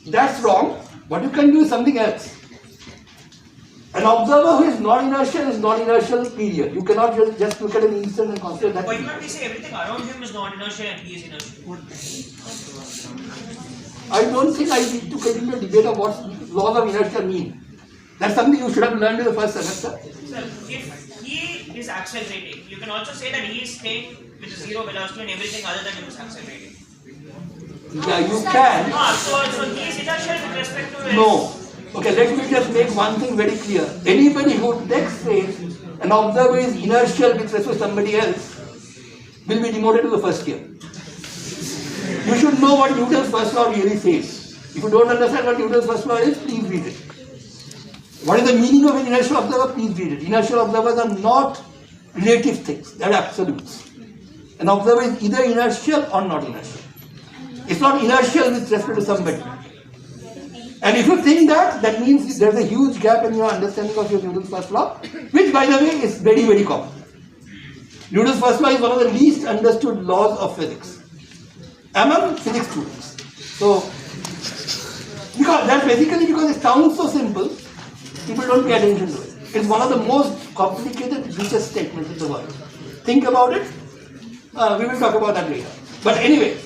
That's wrong. What you can do is something else. An observer who is non-inertial, period. You cannot just look at an instant and consider that. Why can't we say everything around him is non-inertial and he is inertial? I don't think I need to get into a debate of what laws of inertia mean. That's something you should have learned in the first semester. Sir, if he is accelerating, you can also say that he is staying with a 0 velocity and everything other than him is accelerating. Yeah, you can. So he is inertial with respect to his... No. Okay, let me just make one thing very clear. Anybody who next says an observer is inertial with respect to somebody else will be demoted to the first year. You should know what Newton's first law really says. If you don't understand what Newton's first law is, please read it. What is the meaning of an inertial observer? Please read it. Inertial observers are not relative things, they are absolutes. An observer is either inertial or not inertial. It's not inertial with respect to somebody. And if you think that, that means there's a huge gap in your understanding of your Newton's first law, which by the way is very, very common. Newton's first law is one of the least understood laws of physics among physics students. So, because it sounds so simple, people don't pay attention to it. It's one of the most complicated, richest statements in the world. Think about it. We will talk about that later. But anyway,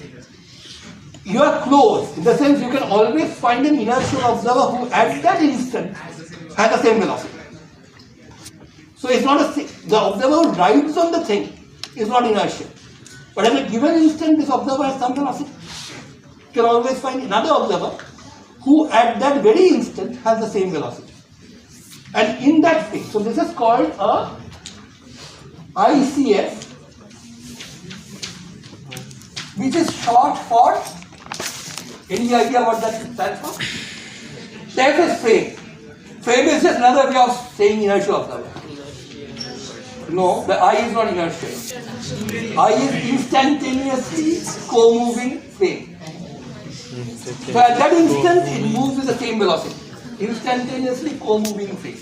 you are close. In the sense you can always find an inertial observer who at that instant has the same velocity. So it's not the observer who rides on the thing is not inertial. But at a given instant this observer has some velocity. You can always find another observer who at that very instant has the same velocity. And in that phase, so this is called a ICF, which is short for, any idea what that stands for? That is frame. Frame is just another way of saying inertial observer. No, the I is not inertial. I is instantaneously co-moving frame. So at that instant, it moves with the same velocity. Instantaneously co-moving frame.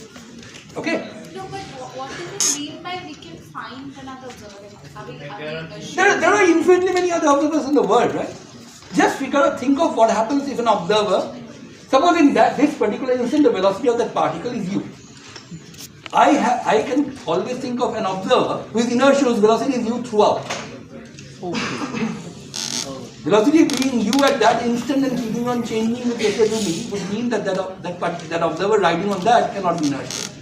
Okay? No, but what does it mean by we can find another observer? There are infinitely many other observers in the world, right? Just think of what happens if an observer, suppose in this particular instant, the velocity of that particle is u. I can always think of an observer whose inertial velocity is u throughout. Velocity being u at that instant and keeping on changing with respect to me would mean that that observer riding on that cannot be inertial.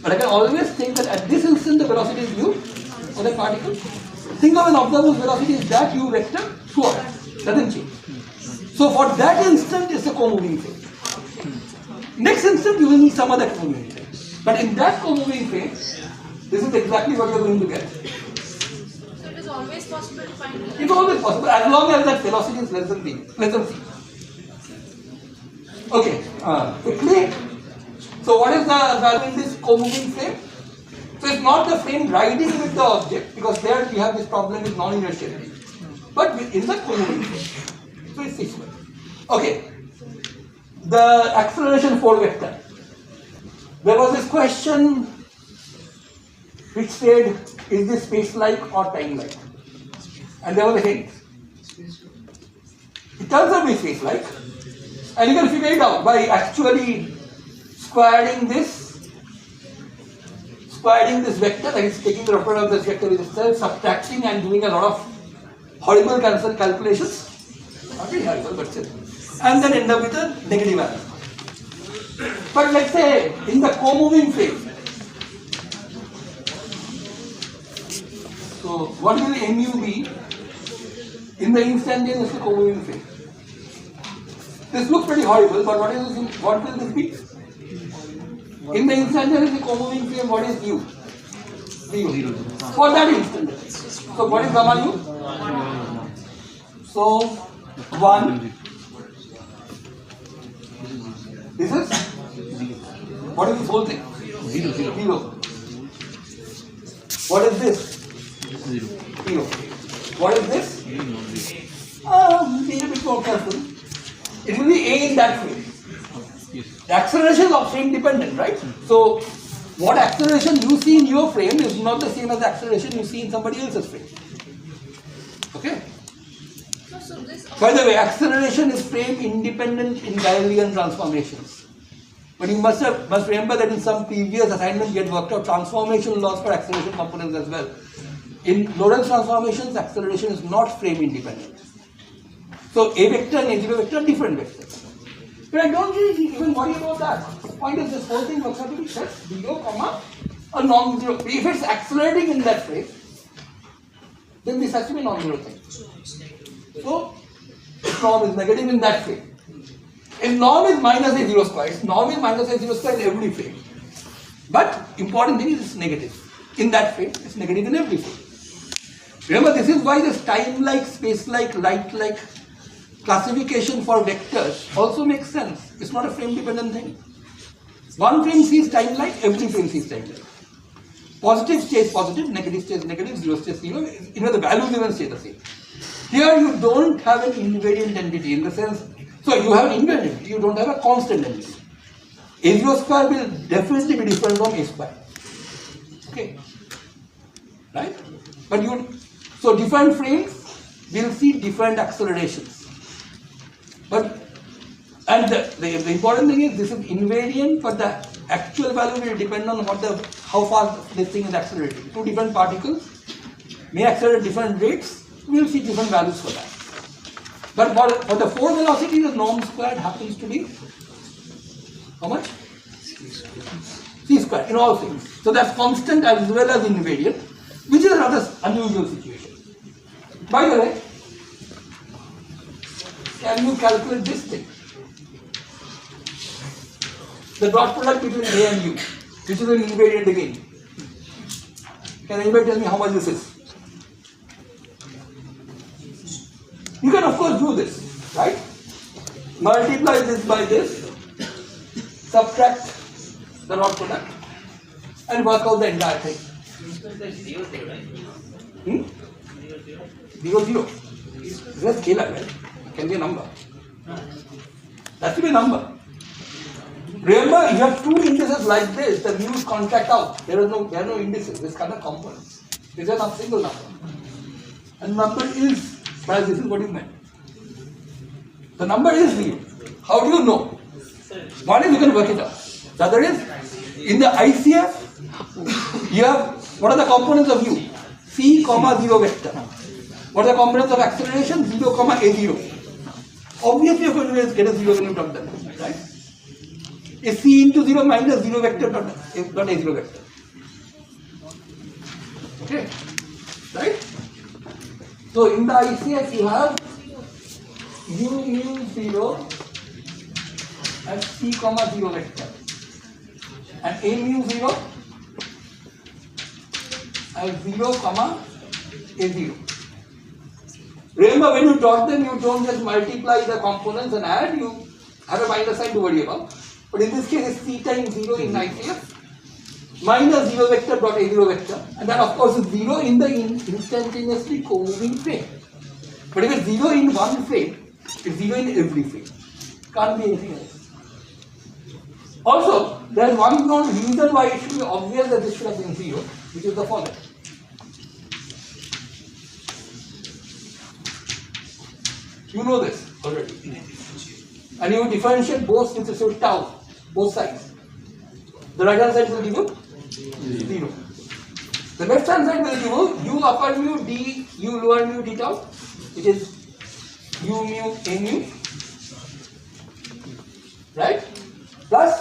But I can always think that at this instant the velocity is u for that particle. Think of an observer whose velocity is that u vector throughout. Doesn't change. So for that instant it's a co-moving phase. Next instant you will need some other co-moving phase. But in that co-moving phase, this is exactly what you are going to get. So it is always possible to find it? It's always possible as long as that velocity is less than v, less than c. Okay, quickly. So what is the value in this co-moving frame? So it's not the frame riding with the object, because there we have this problem with non-inertiality. But in the co-moving frame. So it's this way. Okay. The acceleration 4 vector. There was this question which said, is this space-like or time-like? And there was a hint. It turns out to be space-like. And you can figure it out by actually squaring this vector, that is taking the product of this vector with itself, subtracting and doing a lot of horrible calculations. Not really horrible, but still. And then end up with a negative answer. But let's say in the co-moving phase, so what will mu be in the instantaneously co-moving phase? This looks pretty horrible, but what will this be? In the instantaneously co-moving phase, what is u? 0. For that instant. So what is gamma u? So 1. This is? What is this whole thing? 0. What is this? 0. What is this? Be a bit more careful. It will be A in that frame. The acceleration is of frame dependent, right? So, what acceleration you see in your frame is not the same as the acceleration you see in somebody else's frame. Okay? So this By the way, acceleration is frame independent in Galilean transformations. But you must remember that in some previous assignment we had worked out transformation laws for acceleration components as well. In Lorentz transformations, acceleration is not frame independent. So A vector and A0 vector are different vectors. But I don't really even worry about that. The point is this whole thing works out to be just 0, a non-zero. If it's accelerating in that frame, then this has to be a non-zero thing. So, norm is negative in that frame. If norm is minus A0 square, norm is minus A0 square in every frame. But important thing is it's negative. In that frame, it's negative in every frame. Remember, this is why this time-like, space-like, light-like classification for vectors also makes sense. It's not a frame-dependent thing. One frame sees time-like, every frame sees time-like. Positive stays positive, negative stays negative, 0 stays 0. The values even stay the same. Here you don't have an invariant entity in the sense, so you have an invariant entity, you don't have a constant entity. A0 square will definitely be different from A square. Okay. Right? But so different frames will see different accelerations. And the important thing is this is invariant, but the actual value will depend on how fast this thing is accelerating. Two different particles may accelerate different rates. We will see different values for that. But for the 4 velocity, the norm squared happens to be how much? C squared in all things. So that's constant as well as invariant, which is another unusual situation. By the way, can you calculate this thing? The dot product between A and U, which is an invariant again. Can anybody tell me how much this is? You can of course do this, right? Multiply this by this, subtract the dot product, and work out the entire thing. 0, 0, right? 0, 0. This is a scalar, right? It can be a number. That should be a number. Remember, you have two indices like this, the mu's contract out. There are no indices, this kind of components. These are not single number. And number is, well, this is what you meant. The number is 0. How do you know? One is you can work it out. The other is, in the ICF, you have, what are the components of u? C, 0 vector. What are the components of acceleration? 0, A0. Obviously, you're going to get a 0 when you drop them, right? Is C into 0 minus 0 vector dot A0 vector. Okay, right? So in the ICF you have U mu 0 and C 0 vector, and A mu 0 and 0 A0. Remember, when you dot them, you don't just multiply the components and add, you have a minus sign to worry about. But in this case, it's C times 0 in ICF minus 0 vector dot A0 vector, and that of course is 0 in the instantaneously co-moving frame. But if it's 0 in one frame, it's 0 in every frame. Can't be anything else. Also, there is one known reason why it should be obvious that this should have been 0, which is the following. You know this already. And you differentiate both with respect to tau, both sides. The right hand side will give you 0. The left hand side will give you upper mu d, u lower mu d tau, which is u mu a mu, right? Plus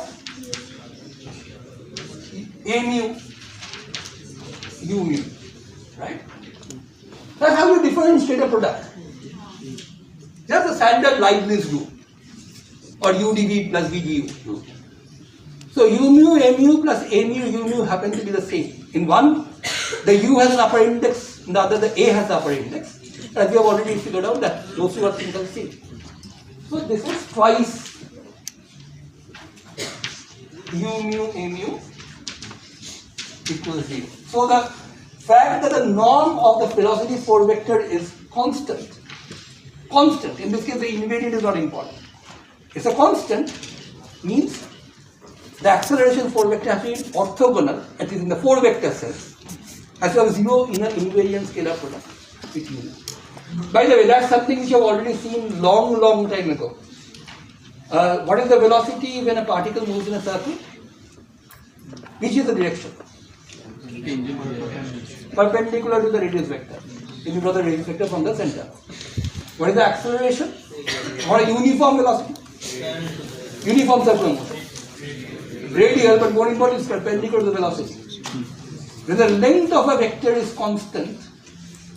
a mu u mu, right? That's how you differentiate a product. Just the standard Leibniz rule, or UdV plus VdU rule. So u mu a mu plus a mu u mu happen to be the same. In one, the u has an upper index, in the other, the a has the upper index. As we have already figured out that those two are things are the same. So this is twice u mu a mu equals 0. So the fact that the norm of the velocity 4 vector is constant, in this case the invariant is not important. It's a constant means the acceleration 4 vector has to be orthogonal, at least in the 4 vector sense, as well as 0 in an invariant scalar product with u. By the way, that's something which you have already seen long time ago. What is the velocity when a particle moves in a circle? Which is the direction? Perpendicular to the radius vector. If you draw the radius vector from the center. What is the acceleration? What a uniform velocity? Uniform circular motion. Radial, but more important is perpendicular to the velocity. When the length of a vector is constant,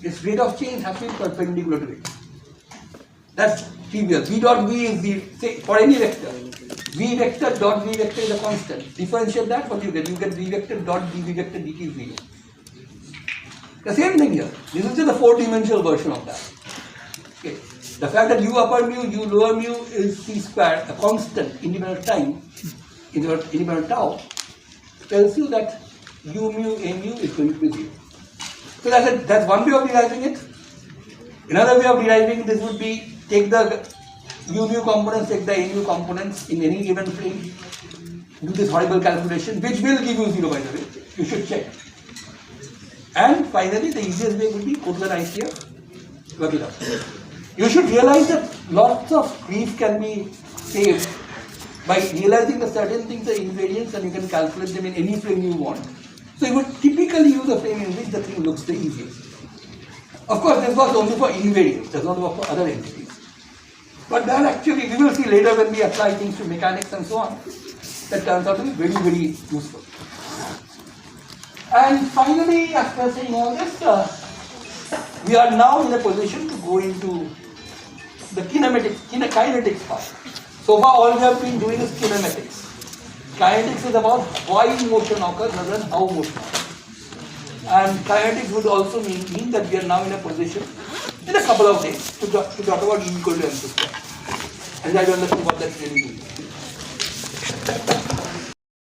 its rate of change has to be perpendicular to it. That's trivial. V dot V is the, say, for any vector. V vector dot V vector is a constant. Differentiate that, what you get? You get V vector dot V vector dt is 0. The same thing here. This is just the 4-dimensional version of that. Okay. The fact that u upper mu, u lower mu is c squared, a constant independent of time, independent of tau, tells you that u mu a mu is going to be 0. So that's one way of deriving it. Another way of deriving this would be take the u mu components, take the a mu components in any given frame, do this horrible calculation, which will give you 0 by the way. You should check. And finally, the easiest way would be go to the ICF, work it out. You should realize that lots of grief can be saved by realizing that certain things are invariants and you can calculate them in any frame you want. So you would typically use a frame in which the thing looks the easiest. Of course, this was only for invariants, does not work for other entities. But then actually we will see later when we apply things to mechanics and so on, that turns out to be very, very useful. And finally, after saying all this, we are now in a position to go into the kinetics part. So far all we have been doing is kinematics. Kinetics is about why motion occurs rather than how motion occurs. And kinetics would also mean that we are now in a position, in a couple of days, to talk about E equal to mc square. And I don't understand what that really means.